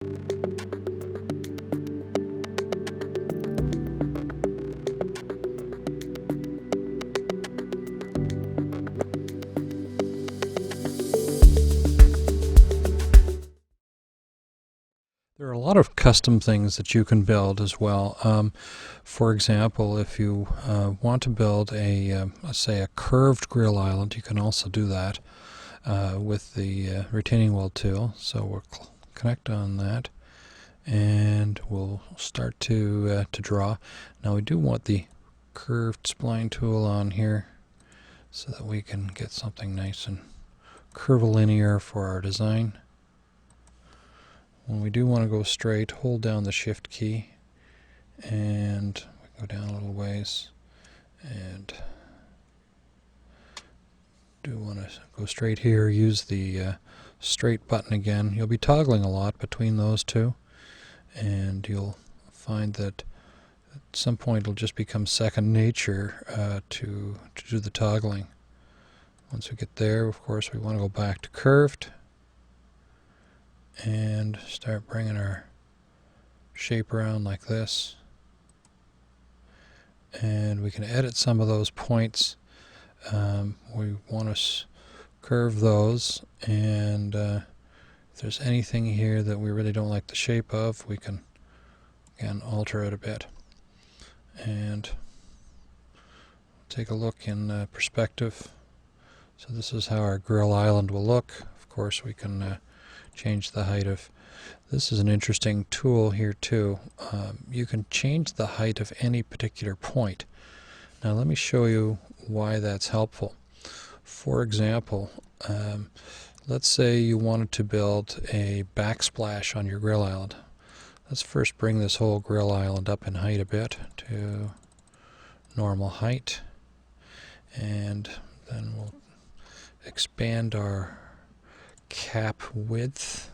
There are a lot of custom things that you can build as well. For example, if you want to build let's say a curved grill island, you can also do that with the retaining wall tool. So we'll connect on that, and we'll start to draw. Now we do want the curved spline tool on here so that we can get something nice and curvilinear for our design. When we do want to go straight, hold down the Shift key, and we go down a little ways, and do want to go straight here. Use the straight button again. You'll be toggling a lot between those two, and you'll find that at some point it'll just become second nature to do the toggling. Once we get there, of course, we want to go back to curved and start bringing our shape around like this. And we can edit some of those points. We want to curve those, and if there's anything here that we really don't like the shape of, we can again alter it a bit. And take a look in perspective. So this is how our grill island will look. Of course, we can change the height of. This is an interesting tool here too. You can change the height of any particular point. Now let me show you why that's helpful. For example, let's say you wanted to build a backsplash on your grill island. Let's first bring this whole grill island up in height a bit to normal height, and then we'll expand our cap width